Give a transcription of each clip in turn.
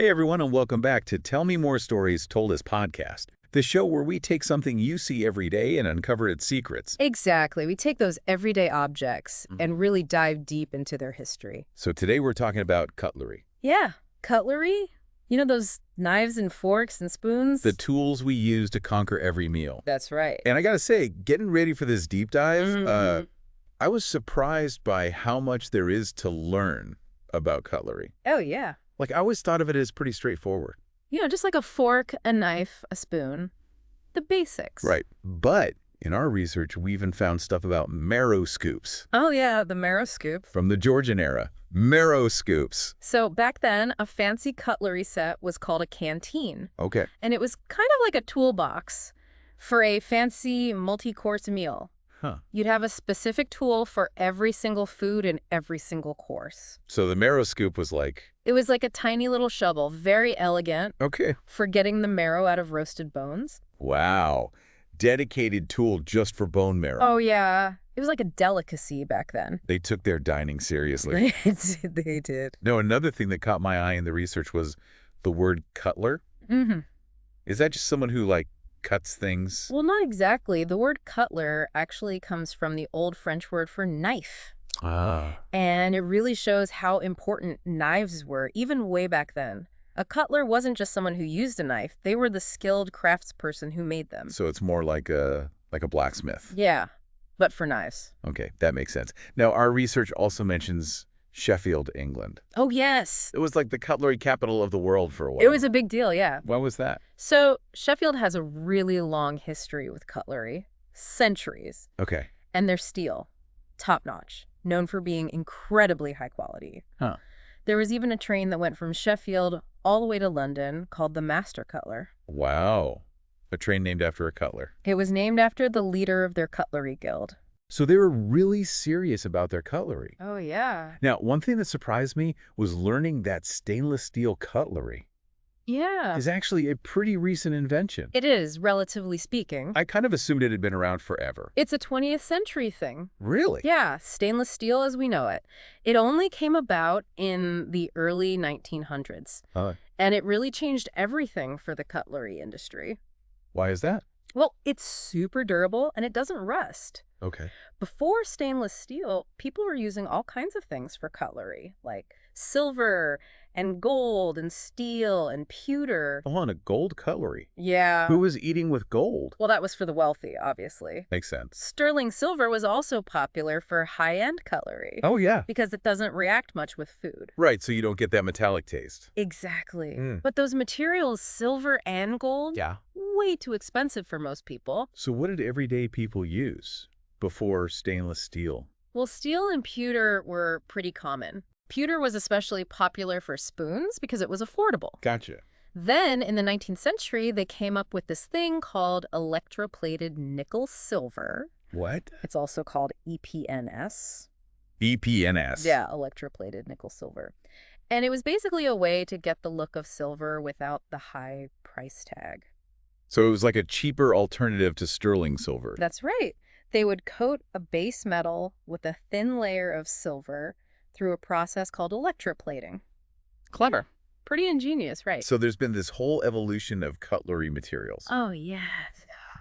Hey everyone, and welcome back to Tell Me More Stories Told as Podcast, the show where we take something you see every day and uncover its secrets. Exactly. We take those everyday objects and really dive deep into their history. So today we're talking about cutlery. Yeah. Cutlery? You know those knives and forks and spoons? The tools we use to conquer every meal. That's right. And I gotta say, getting ready for this deep dive, I was surprised by how much there is to learn about cutlery. Oh, yeah. Like, I always thought of it as pretty straightforward. You know, just like a fork, a knife, a spoon. The basics. Right. But in our research, we even found stuff about marrow scoops. Oh, yeah, the marrow scoop. From the Georgian era. Marrow scoops. So back then, a fancy cutlery set was called a canteen. Okay. And it was kind of like a toolbox for a fancy multi-course meal. Huh. You'd have a specific tool for every single food and every single course. So the marrow scoop was like... It was like a tiny little shovel, very elegant. Okay. For getting the marrow out of roasted bones. Wow. Dedicated tool just for bone marrow. Oh, yeah. It was like a delicacy back then. They took their dining seriously. They did. No, another thing that caught my eye in the research was the word cutler. Is that just someone who, like, cuts things? Well, not exactly. The word cutler actually comes from the old French word for knife. Ah. And it really shows how important knives were, even way back then. A cutler wasn't just someone who used a knife. They were the skilled craftsperson who made them. So it's more like a blacksmith. Yeah, but for knives. Okay, that makes sense. Now, our research also mentions Sheffield, England. Oh, yes. It was like the cutlery capital of the world for a while. It was a big deal, yeah. Why was that? So Sheffield has a really long history with cutlery. Centuries. Okay. And they're steel. Top-notch. Known for being incredibly high quality. Huh. There was even a train that went from Sheffield all the way to London called the Master Cutler. Wow. A train named after a cutler. It was named after the leader of their cutlery guild. So they were really serious about their cutlery. Oh, yeah. Now, one thing that surprised me was learning that stainless steel cutlery Yeah. is actually a pretty recent invention. It is, relatively speaking. I kind of assumed it had been around forever. It's a 20th century thing. Really? Yeah, stainless steel as we know it. It only came about in the early 1900s. And it really changed everything for the cutlery industry. Why is that? Well, it's super durable and it doesn't rust. Okay. Before stainless steel, people were using all kinds of things for cutlery, like silver and gold and steel and pewter. Oh, and a gold cutlery. Yeah. Who was eating with gold? Well, that was for the wealthy, obviously. Makes sense. Sterling silver was also popular for high-end cutlery. Oh, yeah. Because it doesn't react much with food. Right, so you don't get that metallic taste. Exactly. But those materials, silver and gold, way too expensive for most people. So what did everyday people use before stainless steel? Well, steel and pewter were pretty common. Pewter was especially popular for spoons because it was affordable. Gotcha. Then, in the 19th century, they came up with this thing called electroplated nickel silver. What? It's also called EPNS. EPNS. Yeah, electroplated nickel silver. And it was basically a way to get the look of silver without the high price tag. So it was like a cheaper alternative to sterling silver. That's right. They would coat a base metal with a thin layer of silver through a process called electroplating. Clever. Pretty ingenious, right? So there's been this whole evolution of cutlery materials. Oh, yeah.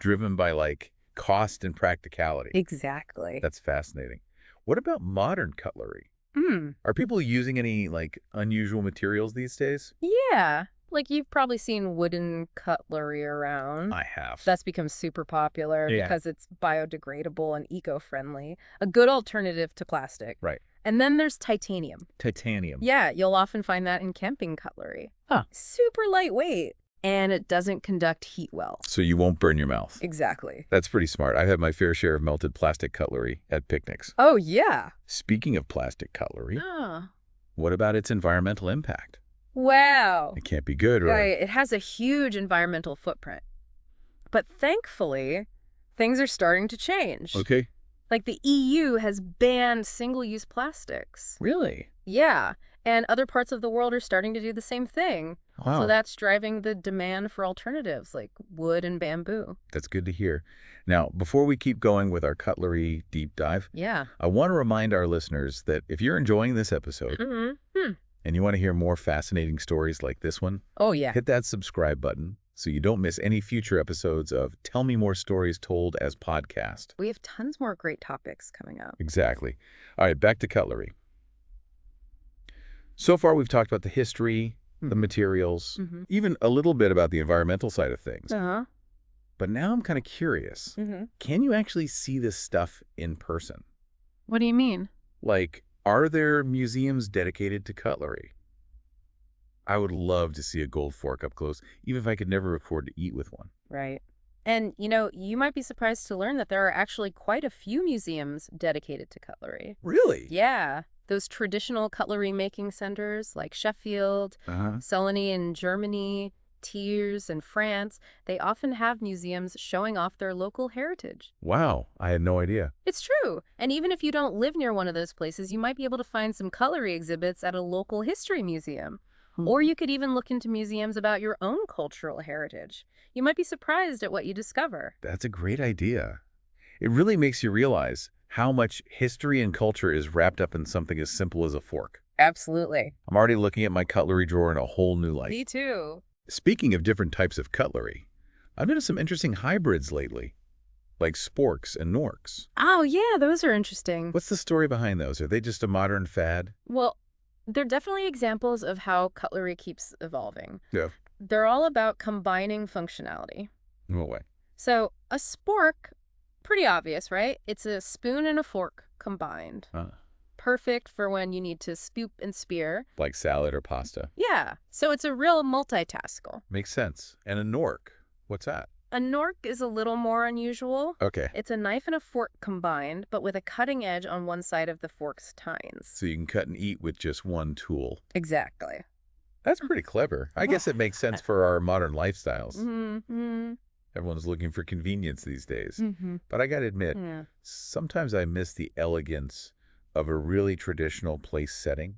Driven by, like, cost and practicality. Exactly. That's fascinating. What about modern cutlery? Are people using any, like, unusual materials these days? Yeah. Like, you've probably seen wooden cutlery around. I have. That's become super popular because it's biodegradable and eco-friendly. A good alternative to plastic. Right. And then there's titanium. Titanium. Yeah, you'll often find that in camping cutlery. Huh. Super lightweight. And it doesn't conduct heat well. So you won't burn your mouth. Exactly. That's pretty smart. I've had my fair share of melted plastic cutlery at picnics. Oh, yeah. Speaking of plastic cutlery, Oh. what about its environmental impact? Wow. It can't be good, right? Right. It has a huge environmental footprint. But thankfully, things are starting to change. Okay. Like the EU has banned single-use plastics. Really? Yeah. And other parts of the world are starting to do the same thing. Wow. So that's driving the demand for alternatives like wood and bamboo. That's good to hear. Now, before we keep going with our cutlery deep dive, Yeah. I want to remind our listeners that if you're enjoying this episode, And you want to hear more fascinating stories like this one? Oh, yeah. Hit that subscribe button so you don't miss any future episodes of Tell Me More Stories Told as Podcast. We have tons more great topics coming up. Exactly. All right, back to cutlery. So far, we've talked about the history, the materials, even a little bit about the environmental side of things. Uh-huh. But now I'm kind of curious. Can you actually see this stuff in person? What do you mean? Like, are there museums dedicated to cutlery? I would love to see a gold fork up close, even if I could never afford to eat with one. Right. And, you might be surprised to learn that there are actually quite a few museums dedicated to cutlery. Really? Yeah. Those traditional cutlery making centers like Sheffield, Solingen in Germany, Thiers in France, they often have museums showing off their local heritage. Wow, I had no idea. It's true. And even if you don't live near one of those places, you might be able to find some cutlery exhibits at a local history museum. Or you could even look into museums about your own cultural heritage. You might be surprised at what you discover. That's a great idea. It really makes you realize how much history and culture is wrapped up in something as simple as a fork. Absolutely. I'm already looking at my cutlery drawer in a whole new light. Me too. Speaking of different types of cutlery, I've noticed some interesting hybrids lately, like sporks and norks. Oh, yeah, those are interesting. What's the story behind those? Are they just a modern fad? Well, they're definitely examples of how cutlery keeps evolving. Yeah. They're all about combining functionality. In what way? So a spork, pretty obvious, right? It's a spoon and a fork combined. Perfect for when you need to scoop and spear. Like salad or pasta. Yeah, so it's a real multitasker. Makes sense. And a nork, what's that? A nork is a little more unusual. Okay. It's a knife and a fork combined, but with a cutting edge on one side of the fork's tines. So you can cut and eat with just one tool. Exactly. That's pretty clever. I guess it makes sense for our modern lifestyles. Mm-hmm. Everyone's looking for convenience these days. But I got to admit, sometimes I miss the elegance of a really traditional place setting.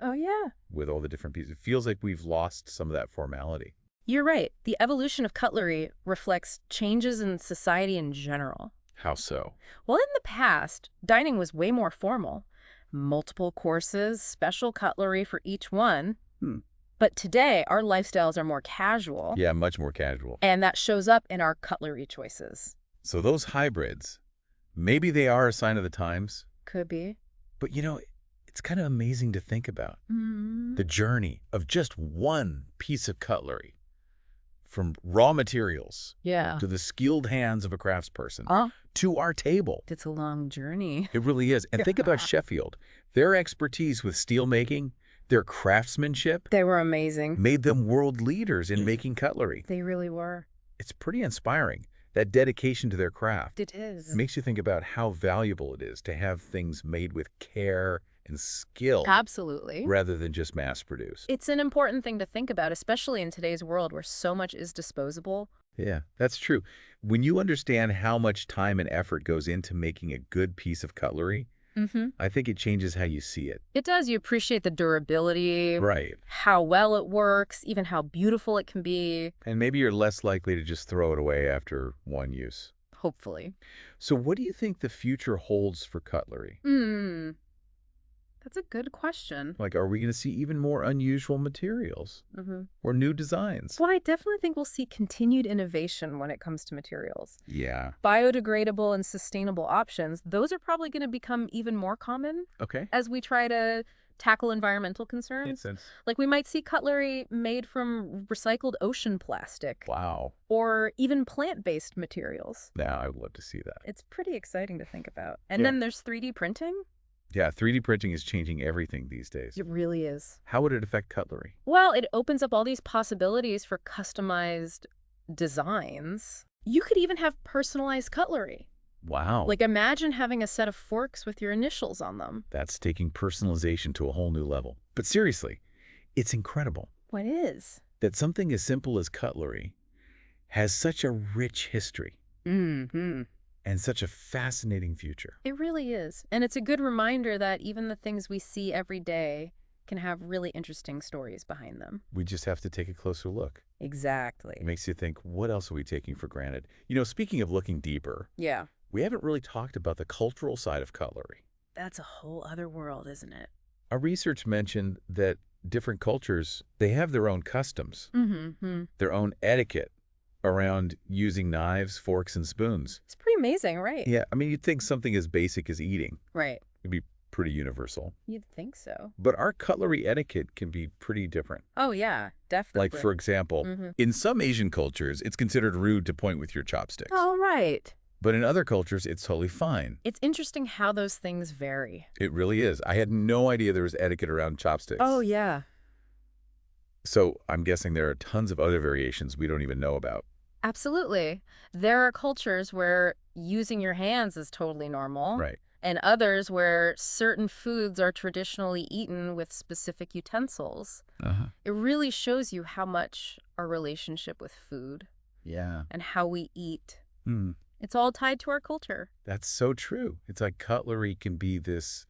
Oh, yeah. With all the different pieces. It feels like we've lost some of that formality. You're right. The evolution of cutlery reflects changes in society in general. How so? Well, in the past, dining was way more formal. Multiple courses, special cutlery for each one. But today, our lifestyles are more casual. Yeah, much more casual. And that shows up in our cutlery choices. So those hybrids, maybe they are a sign of the times. Could be. But it's kind of amazing to think about. The journey of just one piece of cutlery. From raw materials to the skilled hands of a craftsperson to our table. It's a long journey. It really is. And think about Sheffield. Their expertise with steel making, their craftsmanship. They were amazing. Made them world leaders in making cutlery. They really were. It's pretty inspiring, that dedication to their craft. It is. It makes you think about how valuable it is to have things made with care and skill. Absolutely. Rather than just mass produced. It's an important thing to think about, especially in today's world where so much is disposable. Yeah, that's true. When you understand how much time and effort goes into making a good piece of cutlery, I think it changes how you see it. It does. You appreciate the durability. Right. How well it works, even how beautiful it can be. And maybe you're less likely to just throw it away after one use. Hopefully. So what do you think the future holds for cutlery? That's a good question. Like, are we going to see even more unusual materials or new designs? Well, I definitely think we'll see continued innovation when it comes to materials. Yeah. Biodegradable and sustainable options, those are probably going to become even more common as we try to tackle environmental concerns. Makes sense. Like we might see cutlery made from recycled ocean plastic. Wow. Or even plant-based materials. Yeah, I would love to see that. It's pretty exciting to think about. And then there's 3D printing. Yeah, 3D printing is changing everything these days. It really is. How would it affect cutlery? Well, it opens up all these possibilities for customized designs. You could even have personalized cutlery. Wow. Like imagine having a set of forks with your initials on them. That's taking personalization to a whole new level. But seriously, it's incredible. What is? That something as simple as cutlery has such a rich history. And such a fascinating future. It really is. And it's a good reminder that even the things we see every day can have really interesting stories behind them. We just have to take a closer look. Exactly. It makes you think, what else are we taking for granted? Speaking of looking deeper, we haven't really talked about the cultural side of cutlery. That's a whole other world, isn't it? Our research mentioned that different cultures, they have their own customs, their own etiquette around using knives, forks, and spoons. It's pretty amazing, right? Yeah, I mean, you'd think something as basic as eating Right. would be pretty universal. You'd think so. But our cutlery etiquette can be pretty different. Oh, yeah, definitely. Like, for example, in some Asian cultures, it's considered rude to point with your chopsticks. Oh, right. But in other cultures, it's totally fine. It's interesting how those things vary. It really is. I had no idea there was etiquette around chopsticks. Oh, yeah. So I'm guessing there are tons of other variations we don't even know about. Absolutely. There are cultures where using your hands is totally normal. Right. And others where certain foods are traditionally eaten with specific utensils. It really shows you how much our relationship with food and how we eat. It's all tied to our culture. That's so true. It's like cutlery can be this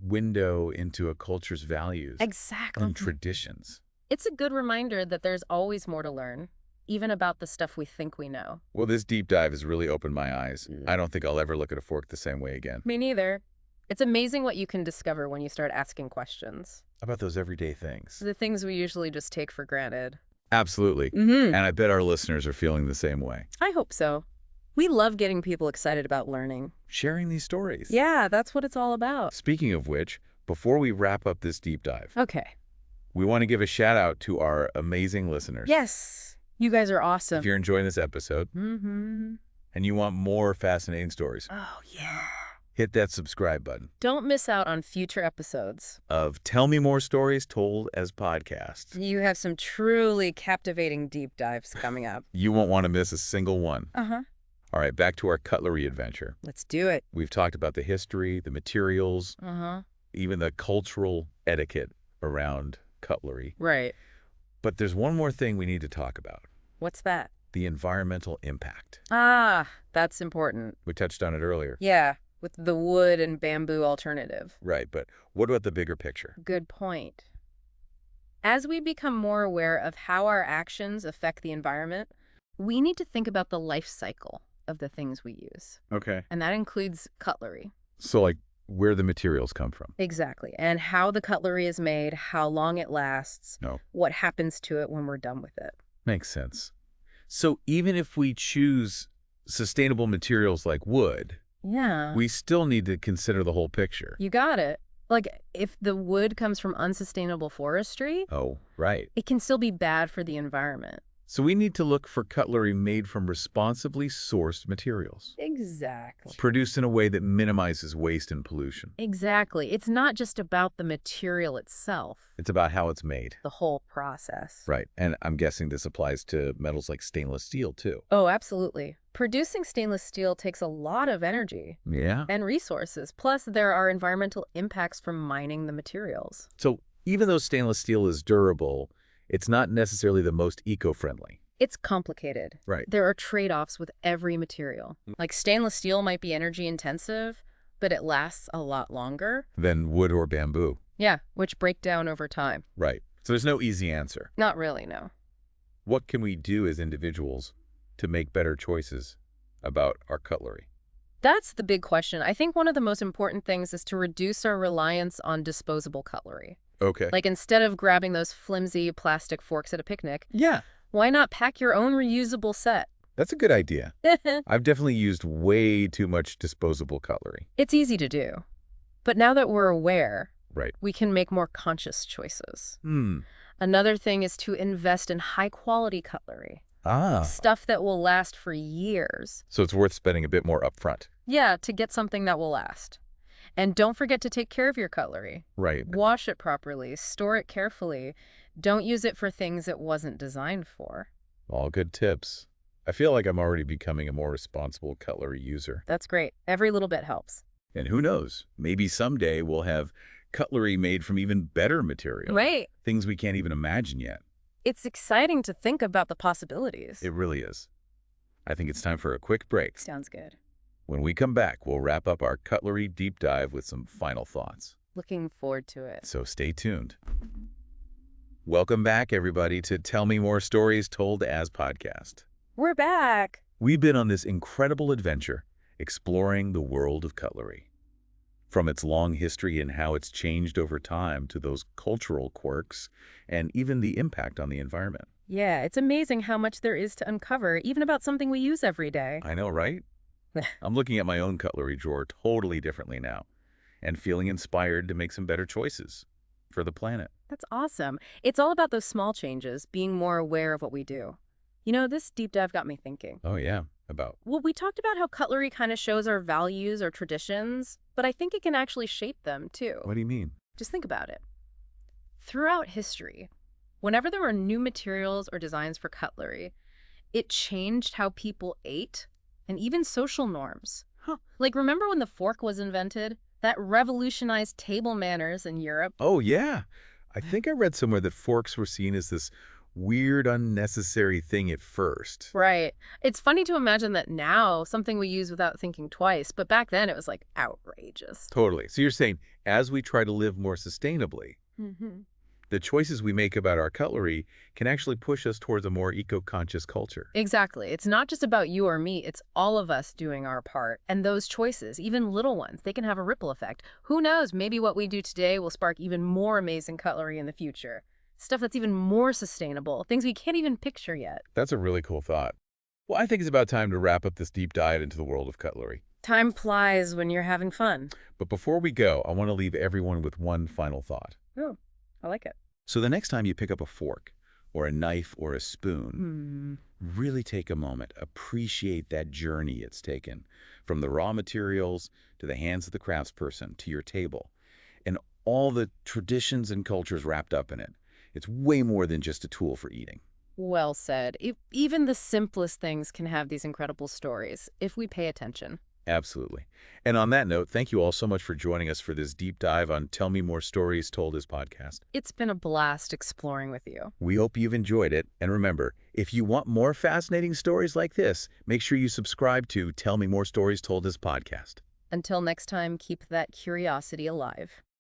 window into a culture's values and traditions. It's a good reminder that there's always more to learn, even about the stuff we think we know. Well, this deep dive has really opened my eyes. I don't think I'll ever look at a fork the same way again. Me neither. It's amazing what you can discover when you start asking questions. About those everyday things. The things we usually just take for granted. Absolutely. And I bet our listeners are feeling the same way. I hope so. We love getting people excited about learning. Sharing these stories. Yeah, that's what it's all about. Speaking of which, before we wrap up this deep dive, Okay. we want to give a shout out to our amazing listeners. Yes. You guys are awesome. If you're enjoying this episode and you want more fascinating stories, oh, yeah, hit that subscribe button. Don't miss out on future episodes of Tell Me More Stories Told as Podcasts. You have some truly captivating deep dives coming up. You won't want to miss a single one. Uh-huh. All right, back to our cutlery adventure. Let's do it. We've talked about the history, the materials, even the cultural etiquette around cutlery. Right. But there's one more thing we need to talk about. What's that? The environmental impact. Ah, that's important. We touched on it earlier. Yeah, with the wood and bamboo alternative. Right, but what about the bigger picture? Good point. As we become more aware of how our actions affect the environment, we need to think about the life cycle of the things we use. Okay. And that includes cutlery. So, like, where the materials come from. Exactly. And how the cutlery is made, how long it lasts, what happens to it when we're done with it. Makes sense. So even if we choose sustainable materials like wood, we still need to consider the whole picture. You got it. Like, if the wood comes from unsustainable forestry, it can still be bad for the environment. So we need to look for cutlery made from responsibly sourced materials. Exactly. Produced in a way that minimizes waste and pollution. Exactly. It's not just about the material itself. It's about how it's made. The whole process. Right. And I'm guessing this applies to metals like stainless steel, too. Oh, absolutely. Producing stainless steel takes a lot of energy. Yeah. And resources. Plus, there are environmental impacts from mining the materials. So even though stainless steel is durable, it's not necessarily the most eco-friendly. It's complicated. Right. There are trade-offs with every material. Like stainless steel might be energy intensive, but it lasts a lot longer than wood or bamboo. Yeah, which break down over time. Right. So there's no easy answer. Not really, no. What can we do as individuals to make better choices about our cutlery? That's the big question. I think one of the most important things is to reduce our reliance on disposable cutlery. Okay. Like, instead of grabbing those flimsy plastic forks at a picnic, yeah, why not pack your own reusable set? That's a good idea. I've definitely used way too much disposable cutlery. It's easy to do. But now that we're aware, right, we can make more conscious choices. Another thing is to invest in high-quality cutlery. Stuff that will last for years. So it's worth spending a bit more upfront. Yeah, to get something that will last. And don't forget to take care of your cutlery. Right. Wash it properly. Store it carefully. Don't use it for things it wasn't designed for. All good tips. I feel like I'm already becoming a more responsible cutlery user. That's great. Every little bit helps. And who knows? Maybe someday we'll have cutlery made from even better material. Right. Things we can't even imagine yet. It's exciting to think about the possibilities. It really is. I think it's time for a quick break. Sounds good. When we come back, we'll wrap up our cutlery deep dive with some final thoughts. Looking forward to it. So stay tuned. Welcome back, everybody, to Tell Me More Stories Told as Podcast. We're back. We've been on this incredible adventure exploring the world of cutlery. from its long history and how it's changed over time to those cultural quirks and even the impact on the environment. Yeah, it's amazing how much there is to uncover, even about something we use every day. I know, right? I'm looking at my own cutlery drawer totally differently now and feeling inspired to make some better choices for the planet. That's awesome. It's all about those small changes, being more aware of what we do. This deep dive got me thinking. Oh, yeah. About? Well, we talked about how cutlery kind of shows our values or traditions, but I think it can actually shape them, too. What do you mean? Just think about it. Throughout history, whenever there were new materials or designs for cutlery, it changed how people ate and even social norms. Huh. Like, remember when the fork was invented? That revolutionized table manners in Europe. Oh, yeah. I think I read somewhere that forks were seen as this weird, unnecessary thing at first. Right. It's funny to imagine that now, something we use without thinking twice, but back then it was like outrageous. Totally. So you're saying as we try to live more sustainably, the choices we make about our cutlery can actually push us towards a more eco-conscious culture. Exactly. It's not just about you or me. It's all of us doing our part. And those choices, even little ones, they can have a ripple effect. Who knows? Maybe what we do today will spark even more amazing cutlery in the future. Stuff that's even more sustainable. Things we can't even picture yet. That's a really cool thought. Well, I think it's about time to wrap up this deep dive into the world of cutlery. Time flies when you're having fun. But before we go, I want to leave everyone with one final thought. Oh, I like it. So the next time you pick up a fork or a knife or a spoon, really take a moment, appreciate that journey it's taken from the raw materials to the hands of the craftsperson to your table and all the traditions and cultures wrapped up in it. It's way more than just a tool for eating. Well said. Even the simplest things can have these incredible stories if we pay attention. Absolutely. And on that note, thank you all so much for joining us for this deep dive on Tell Me More Stories Told as podcast. It's been a blast exploring with you. We hope you've enjoyed it. And remember, if you want more fascinating stories like this, make sure you subscribe to Tell Me More Stories Told as podcast. Until next time, keep that curiosity alive.